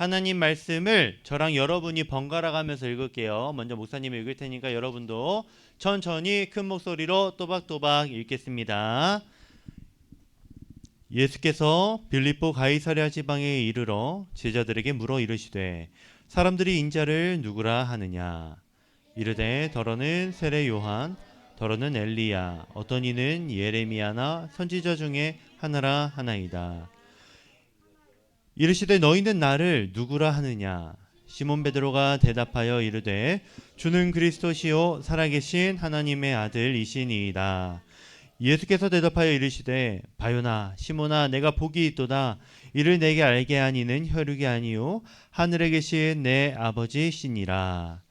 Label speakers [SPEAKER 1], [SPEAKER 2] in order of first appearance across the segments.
[SPEAKER 1] 하나님 말씀을 저랑 여러분이 번갈아 가면서 읽을게요. 먼저 목사님이 읽을 테니까 여러분도 천천히 큰 목소리로 또박또박 읽겠습니다. 예수께서 빌립보 가이사랴 지방에 이르러 제자들에게 물어 이르시되 사람들이 인자를 누구라 하느냐. 이르되 더러는 세례 요한, 더러는 엘리야, 어떤 이는 예레미야나 선지자 중에 하나라 하나이다. 이르시되 너희는 나를 누구라 하느냐. 시몬 베드로가 대답하여 이르되 주는 그리스도시요 살아계신 하나님의 아들이시니이다. 예수께서 대답하여 이르시되 바요나 시몬아 내가 복이 있도다. 이를 내게 알게 하니는 혈육이 아니요 하늘에 계신 내 아버지시니라.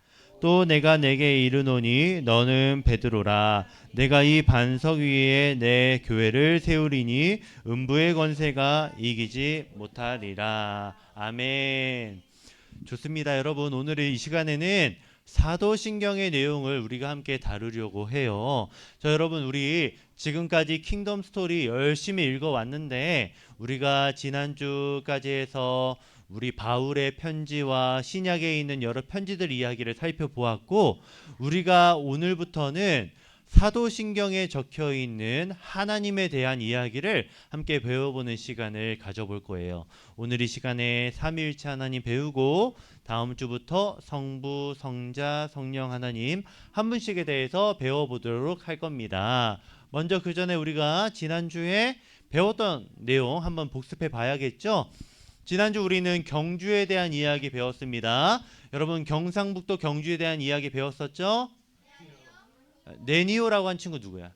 [SPEAKER 1] 또 내가 내게 이르노니 너는 베드로라. 내가 이 반석 위에 내 교회를 세우리니 음부의 권세가 이기지 못하리라. 아멘. 좋습니다. 여러분, 오늘 이 시간에는 사도신경의 내용을 우리가 함께 다루려고 해요. 자, 여러분, 우리 지금까지 킹덤 스토리 열심히 읽어왔는데 우리가 지난주까지 해서 우리 바울의 편지와 신약에 있는 여러 편지들 이야기를 살펴보았고, 우리가 오늘부터는 사도신경에 적혀 있는 하나님에 대한 이야기를 함께 배워보는 시간을 가져볼 거예요. 오늘 이 시간에 삼위일체 하나님 배우고 다음 주부터 성부, 성자, 성령 하나님 한 분씩에 대해서 배워보도록 할 겁니다. 먼저 그 전에 우리가 지난주에 배웠던 내용 한번 복습해 봐야겠죠? 지난주 우리는 경주에 대한 이야기 배웠습니다. 여러분 경상북도 경주에 대한 이야기 배웠었죠? 네니오라고 한 친구 누구야?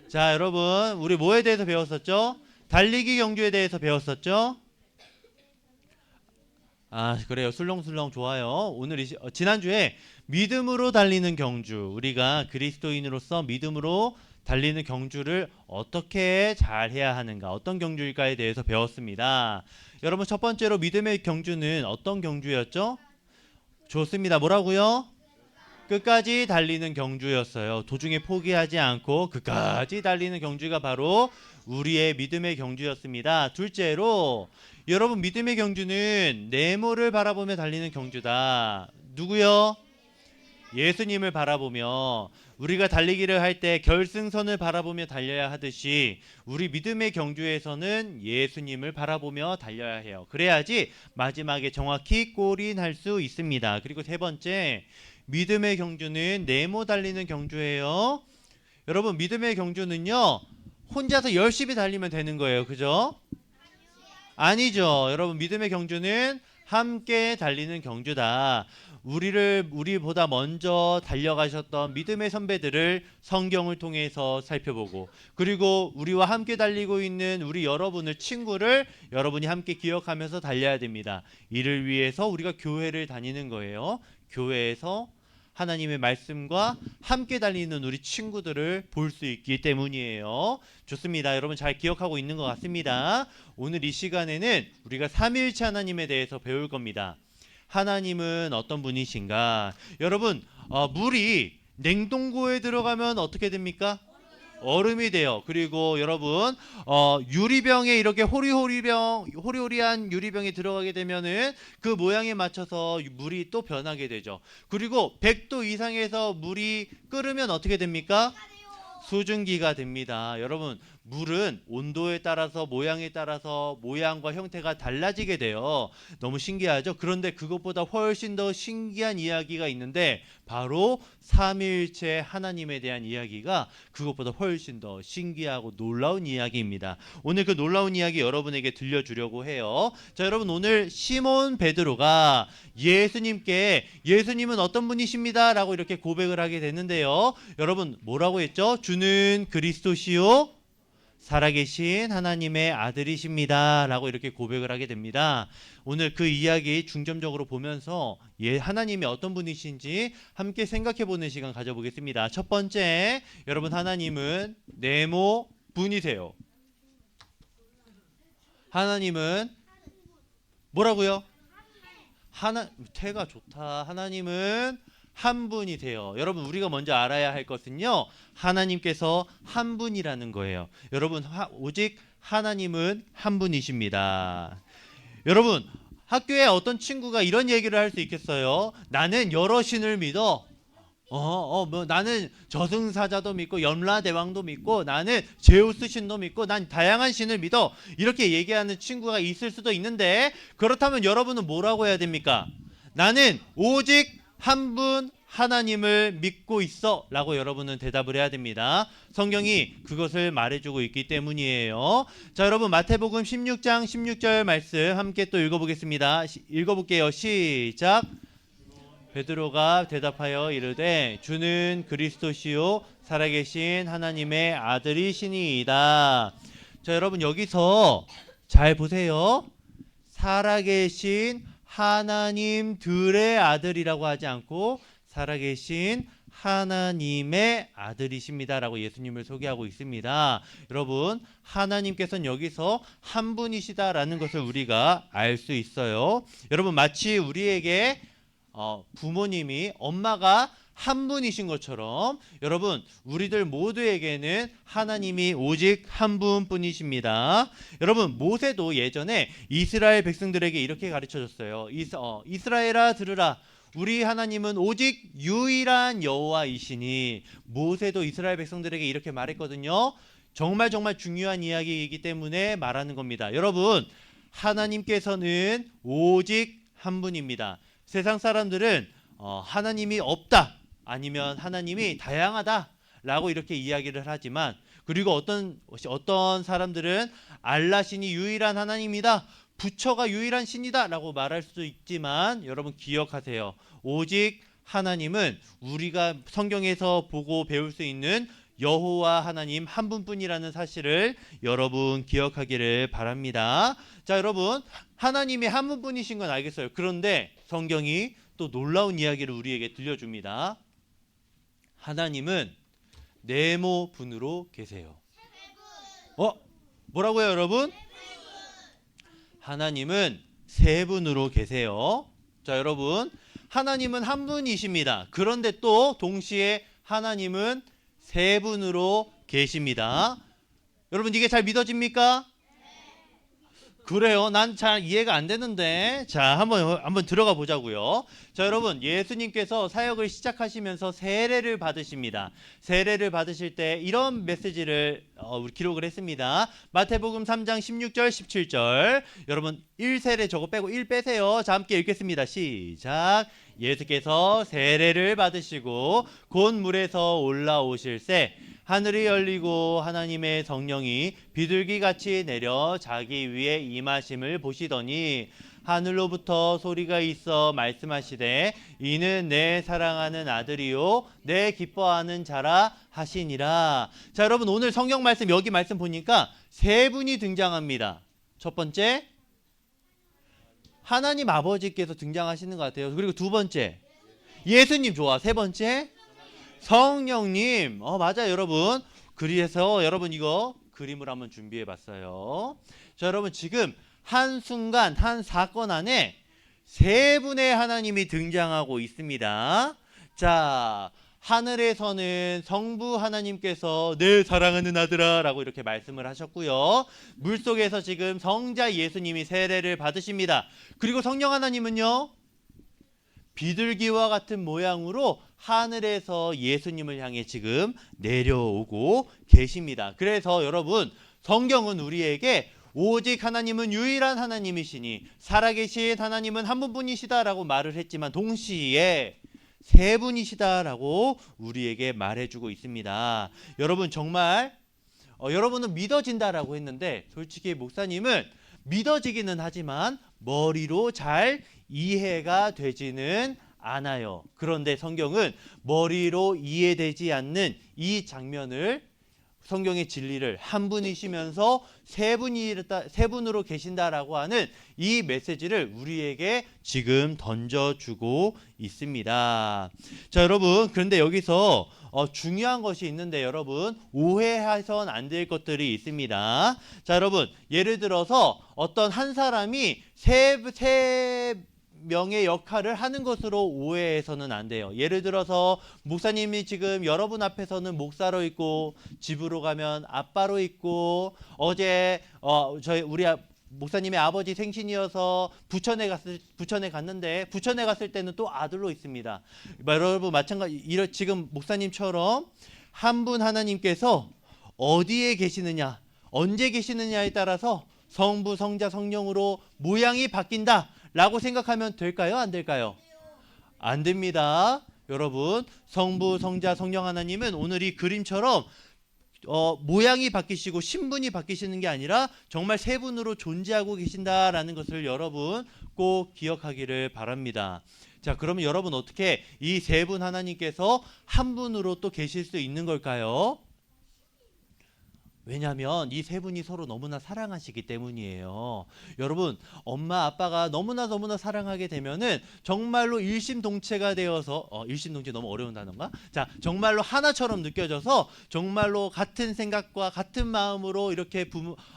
[SPEAKER 1] 자, 여러분 우리 뭐에 대해서 배웠었죠? 달리기 경주에 대해서 배웠었죠? 아, 그래요. 술렁술렁 좋아요. 오늘 지난주에 믿음으로 달리는 경주, 우리가 그리스도인으로서 믿음으로 달리는 경주를 어떻게 잘 해야 하는가, 어떤 경주일까에 대해서 배웠습니다. 여러분 첫 번째로 믿음의 경주는 어떤 경주였죠? 좋습니다. 뭐라고요? 끝까지 달리는 경주였어요. 도중에 포기하지 않고 끝까지 달리는 경주가 바로 우리의 믿음의 경주였습니다. 둘째로 여러분 믿음의 경주는 네모를 바라보며 달리는 경주다. 누구요? 예수님을 바라보며, 우리가 달리기를 할 때 결승선을 바라보며 달려야 하듯이 우리 믿음의 경주에서는 예수님을 바라보며 달려야 해요. 그래야지 마지막에 정확히 골인할 수 있습니다. 그리고 세 번째, 믿음의 경주는 네모 달리는 경주예요. 여러분 믿음의 경주는요 혼자서 열심히 달리면 되는 거예요. 그죠? 아니죠. 여러분 믿음의 경주는 함께 달리는 경주다. 우리보다 먼저 달려가셨던 믿음의 선배들을 성경을 통해서 살펴보고, 그리고 우리와 함께 달리고 있는 우리 여러분을, 친구를 여러분이 함께 기억하면서 달려야 됩니다. 이를 위해서 우리가 교회를 다니는 거예요. 교회에서 하나님의 말씀과 함께 달리는 우리 친구들을 볼 수 있기 때문이에요. 좋습니다. 여러분 잘 기억하고 있는 것 같습니다. 오늘 이 시간에는 우리가 삼위일체 하나님에 대해서 배울 겁니다. 하나님은 어떤 분이신가? 여러분 물이 냉동고에 들어가면 어떻게 됩니까? 얼음이 돼요. 그리고 여러분 유리병에 이렇게 호리호리한 유리병에 들어가게 되면은 그 모양에 맞춰서 물이 또 변하게 되죠. 그리고 100도 이상에서 물이 끓으면 어떻게 됩니까? 수증기가 됩니다. 여러분 물은 온도에 따라서 모양에 따라서 모양과 형태가 달라지게 돼요. 너무 신기하죠? 그런데 그것보다 훨씬 더 신기한 이야기가 있는데 바로 삼위일체 하나님에 대한 이야기가 그것보다 훨씬 더 신기하고 놀라운 이야기입니다. 오늘 그 놀라운 이야기 여러분에게 들려주려고 해요. 자, 여러분 오늘 시몬 베드로가 예수님은 어떤 분이십니다 라고 이렇게 고백을 하게 됐는데요. 여러분 뭐라고 했죠? 주는 그리스도시요 살아계신 하나님의 아들이십니다 라고 이렇게 고백을 하게 됩니다. 오늘 그 이야기 중점적으로 보면서 하나님이 어떤 분이신지 함께 생각해 보는 시간 가져보겠습니다. 첫 번째, 여러분 하나님은 네모 분이세요. 하나님은 뭐라고요? 태가 좋다. 하나님은 한 분이세요. 여러분 우리가 먼저 알아야 할 것은요, 하나님께서 한 분이라는 거예요. 여러분 오직 하나님은 한 분이십니다. 여러분 학교에 어떤 친구가 이런 얘기를 할 수 있겠어요? 나는 여러 신을 믿어. 뭐 나는 저승사자도 믿고 염라대왕도 믿고 나는 제우스 신도 믿고 난 다양한 신을 믿어. 이렇게 얘기하는 친구가 있을 수도 있는데 그렇다면 여러분은 뭐라고 해야 됩니까? 나는 오직 한 분 하나님을 믿고 있어 라고 여러분은 대답을 해야 됩니다. 성경이 그것을 말해주고 있기 때문이에요. 자, 여러분 마태복음 16장 16절 말씀 함께 또 읽어보겠습니다. 읽어볼게요. 시작. 베드로가 대답하여 이르되 주는 그리스도시요 살아계신 하나님의 아들이시니이다. 자, 여러분 여기서 잘 보세요. 살아계신 하나님들의 아들이라고 하지 않고 살아계신 하나님의 아들이십니다라고 예수님을 소개하고 있습니다. 여러분 하나님께서는 여기서 한 분이시다라는 것을 우리가 알 수 있어요. 여러분 마치 우리에게 부모님이 엄마가 한 분이신 것처럼 여러분 우리들 모두에게는 하나님이 오직 한 분뿐이십니다. 여러분 모세도 예전에 이스라엘 백성들에게 이렇게 가르쳐줬어요. 이스라엘아 들으라. 우리 하나님은 오직 유일한 여호와이시니. 모세도 이스라엘 백성들에게 이렇게 말했거든요. 정말 중요한 이야기이기 때문에 말하는 겁니다. 여러분 하나님께서는 오직 한 분입니다. 세상 사람들은 하나님이 없다 아니면 하나님이 다양하다 라고 이렇게 이야기를 하지만 그리고 어떤 사람들은 알라 신이 유일한 하나님이다, 부처가 유일한 신이다 라고 말할 수도 있지만 여러분 기억하세요. 오직 하나님은 우리가 성경에서 보고 배울 수 있는 여호와 하나님 한 분뿐이라는 사실을 여러분 기억하기를 바랍니다. 자, 여러분 하나님이 한 분뿐이신 건 알겠어요. 그런데 성경이 또 놀라운 이야기를 우리에게 들려줍니다. 하나님은 네모 분으로 계세요. 뭐라고요, 여러분? 하나님은 세 분으로 계세요. 자, 여러분 하나님은 한 분이십니다. 그런데 또 동시에 하나님은 세 분으로 계십니다. 여러분 이게 잘 믿어집니까? 그래요. 난 잘 이해가 안 되는데. 자, 한번 들어가 보자고요. 자, 여러분 예수님께서 사역을 시작하시면서 세례를 받으십니다. 세례를 받으실 때 이런 메시지를 기록을 했습니다. 마태복음 3장 16절 17절. 여러분 1세례 저거 빼고 1 빼세요. 자, 함께 읽겠습니다. 시작. 예수께서 세례를 받으시고 곧 물에서 올라오실새 하늘이 열리고 하나님의 성령이 비둘기같이 내려 자기 위에 임하심을 보시더니 하늘로부터 소리가 있어 말씀하시되 이는 내 사랑하는 아들이요 내 기뻐하는 자라 하시니라. 자, 여러분 오늘 성경 말씀 여기 말씀 보니까 세 분이 등장합니다. 첫 번째 하나님 아버지께서 등장하시는 것 같아요. 그리고 두 번째 예수님. 좋아. 세 번째 성령님. 맞아요, 여러분. 그래서 여러분 이거 그림을 한번 준비해 봤어요. 자, 여러분 지금 한순간 한 사건 안에 세 분의 하나님이 등장하고 있습니다. 자, 하늘에서는 성부 하나님께서 내 사랑하는 아들아 라고 이렇게 말씀을 하셨고요. 물속에서 지금 성자 예수님이 세례를 받으십니다. 그리고 성령 하나님은요 비둘기와 같은 모양으로 하늘에서 예수님을 향해 지금 내려오고 계십니다. 그래서 여러분 성경은 우리에게 오직 하나님은 유일한 하나님이시니 살아계신 하나님은 한 분뿐이시다라고 말을 했지만 동시에 세 분이시다라고 우리에게 말해주고 있습니다. 여러분 정말 여러분은 믿어진다라고 했는데 솔직히 목사님은 믿어지기는 하지만 머리로 잘 이해가 되지는 않아요. 그런데 성경은 머리로 이해되지 않는 이 장면을 성경의 진리를 한 분이시면서 세 분으로 계신다라고 하는 이 메시지를 우리에게 지금 던져주고 있습니다. 자, 여러분 그런데 여기서 중요한 것이 있는데 여러분 오해해서는 안 될 것들이 있습니다. 자, 여러분 예를 들어서 어떤 한 사람이 세 명의 역할을 하는 것으로 오해해서는 안 돼요. 예를 들어서 목사님이 지금 여러분 앞에서는 목사로 있고 집으로 가면 아빠로 있고 어제 우리 목사님의 아버지 생신이어서 부천에 갔는데 부천에 갔을 때는 또 아들로 있습니다. 여러분 마찬가지 지금 목사님처럼 한 분 하나님께서 어디에 계시느냐, 언제 계시느냐에 따라서 성부, 성자, 성령으로 모양이 바뀐다라고 생각하면 될까요? 안 될까요? 안 됩니다. 여러분, 성부, 성자, 성령 하나님은 오늘 이 그림처럼 모양이 바뀌시고 신분이 바뀌시는 게 아니라 정말 세 분으로 존재하고 계신다라는 것을 여러분 꼭 기억하기를 바랍니다. 자, 그러면 여러분 어떻게 이 세 분 하나님께서 한 분으로 또 계실 수 있는 걸까요? 왜냐하면 이 세 분이 서로 너무나 사랑하시기 때문이에요. 여러분, 엄마 아빠가 너무나 사랑하게 되면은 정말로 일심동체가 되어서 일심동체 너무 어려운 단어인가? 자, 정말로 하나처럼 느껴져서 정말로 같은 생각과 같은 마음으로 이렇게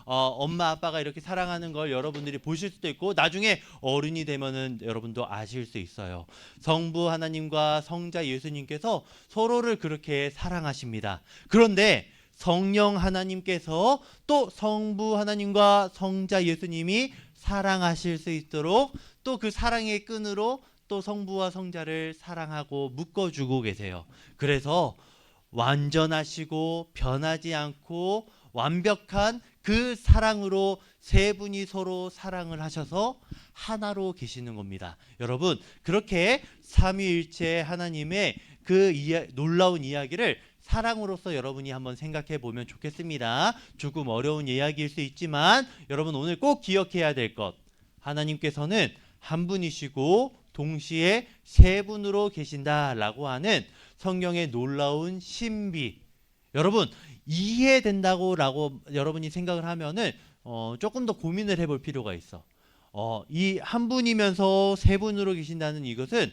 [SPEAKER 1] 엄마 아빠가 이렇게 사랑하는 걸 여러분들이 보실 수도 있고 나중에 어른이 되면은 여러분도 아실 수 있어요. 성부 하나님과 성자 예수님께서 서로를 그렇게 사랑하십니다. 그런데 성령 하나님께서 또 성부 하나님과 성자 예수님이 사랑하실 수 있도록 또 그 사랑의 끈으로 또 성부와 성자를 사랑하고 묶어주고 계세요. 그래서 완전하시고 변하지 않고 완벽한 그 사랑으로 세 분이 서로 사랑을 하셔서 하나로 계시는 겁니다. 여러분, 그렇게 삼위일체 하나님의 그 놀라운 이야기를 사랑으로서 여러분이 한번 생각해 보면 좋겠습니다. 조금 어려운 이야기일 수 있지만 여러분 오늘 꼭 기억해야 될 것, 하나님께서는 한 분이시고 동시에 세 분으로 계신다라고 하는 성경의 놀라운 신비, 여러분 이해된다고 여러분이 생각을 하면은 조금 더 고민을 해볼 필요가 있어. 이 한 분이면서 세 분으로 계신다는 이것은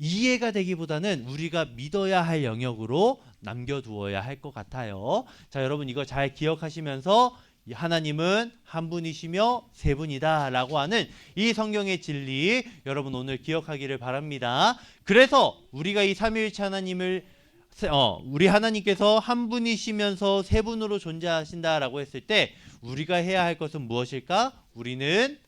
[SPEAKER 1] 이해가 되기보다는 우리가 믿어야 할 영역으로 남겨두어야 할 것 같아요. 자, 여러분 이거 잘 기억하시면서 하나님은 한 분이시며 세 분이다 라고 하는 이 성경의 진리 여러분 오늘 기억하기를 바랍니다. 그래서 우리가 이 삼위일체 하나님을 우리 하나님께서 한 분이시면서 세 분으로 존재하신다라고 했을 때 우리가 해야 할 것은 무엇일까? 우리는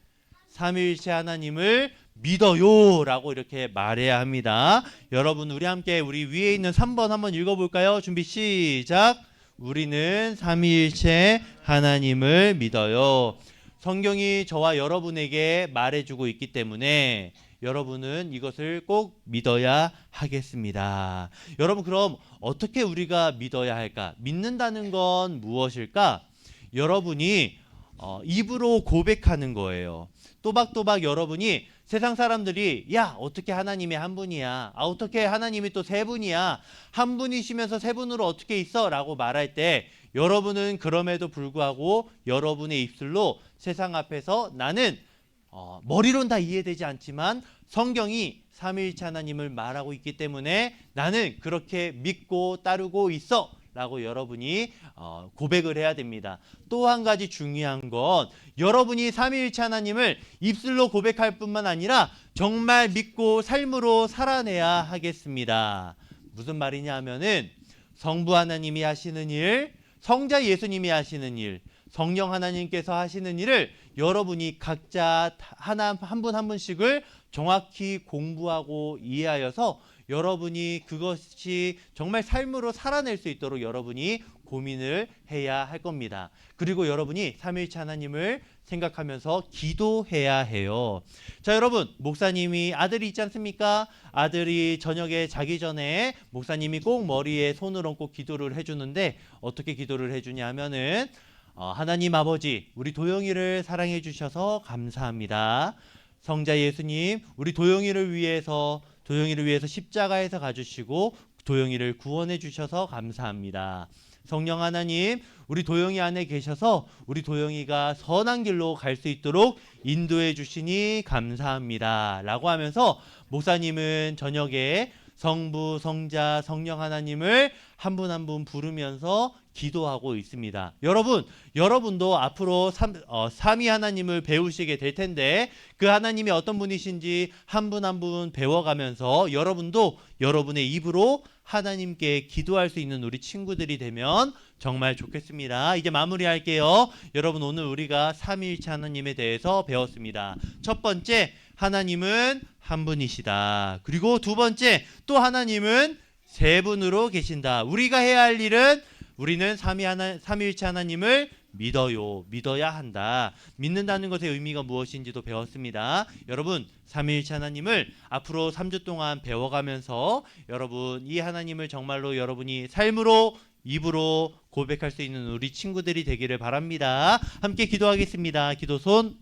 [SPEAKER 1] 삼위일체 하나님을 믿어요 라고 이렇게 말해야 합니다. 여러분 우리 함께 우리 위에 있는 3번 한번 읽어볼까요? 준비 시작. 우리는 삼위일체 하나님을 믿어요. 성경이 저와 여러분에게 말해주고 있기 때문에 여러분은 이것을 꼭 믿어야 하겠습니다. 여러분 그럼 어떻게 우리가 믿어야 할까? 믿는다는 건 무엇일까? 여러분이 입으로 고백하는 거예요. 또박또박 여러분이 세상 사람들이 야 어떻게 하나님이 한 분이야, 어떻게 하나님이 또 세 분이야, 한 분이시면서 세 분으로 어떻게 있어? 라고 말할 때 여러분은 그럼에도 불구하고 여러분의 입술로 세상 앞에서 나는 머리로는 다 이해되지 않지만 성경이 삼위일체 하나님을 말하고 있기 때문에 나는 그렇게 믿고 따르고 있어 라고 여러분이 고백을 해야 됩니다. 또 한 가지 중요한 건 여러분이 삼위일체 하나님을 입술로 고백할 뿐만 아니라 정말 믿고 삶으로 살아내야 하겠습니다. 무슨 말이냐 하면은 성부 하나님이 하시는 일, 성자 예수님이 하시는 일, 성령 하나님께서 하시는 일을 여러분이 각자 한 분 한 분씩을 정확히 공부하고 이해하여서 여러분이 그것이 정말 삶으로 살아낼 수 있도록 여러분이 고민을 해야 할 겁니다. 그리고 여러분이 삼위일체 하나님을 생각하면서 기도해야 해요. 자, 여러분 목사님이 아들이 있지 않습니까? 아들이 저녁에 자기 전에 목사님이 꼭 머리에 손을 얹고 기도를 해주는데 어떻게 기도를 해주냐 하면은 하나님 아버지 우리 도영이를 사랑해 주셔서 감사합니다. 성자 예수님 우리 도영이를 위해서 십자가에서 가주시고 도영이를 구원해 주셔서 감사합니다. 성령 하나님 우리 도영이 안에 계셔서 우리 도영이가 선한 길로 갈 수 있도록 인도해 주시니 감사합니다 라고 하면서 목사님은 저녁에 성부, 성자, 성령 하나님을 한 분 한 분 부르면서 기도하고 있습니다. 여러분도 앞으로 삼위 하나님을 배우시게 될 텐데 그 하나님이 어떤 분이신지 한 분 한 분 배워가면서 여러분도 여러분의 입으로 하나님께 기도할 수 있는 우리 친구들이 되면 정말 좋겠습니다. 이제 마무리할게요. 여러분, 오늘 우리가 삼위일체 하나님에 대해서 배웠습니다. 첫 번째, 하나님은 한 분이시다. 그리고 두 번째, 또 하나님은 세 분으로 계신다. 우리가 해야 할 일은 우리는 삼위일체 하나님을 믿어야 한다. 믿는다는 것의 의미가 무엇인지도 배웠습니다. 여러분, 삼위일체 하나님을 앞으로 3주 동안 배워가면서 여러분, 이 하나님을 정말로 여러분이 삶으로 입으로 고백할 수 있는 우리 친구들이 되기를 바랍니다. 함께 기도하겠습니다. 기도 손.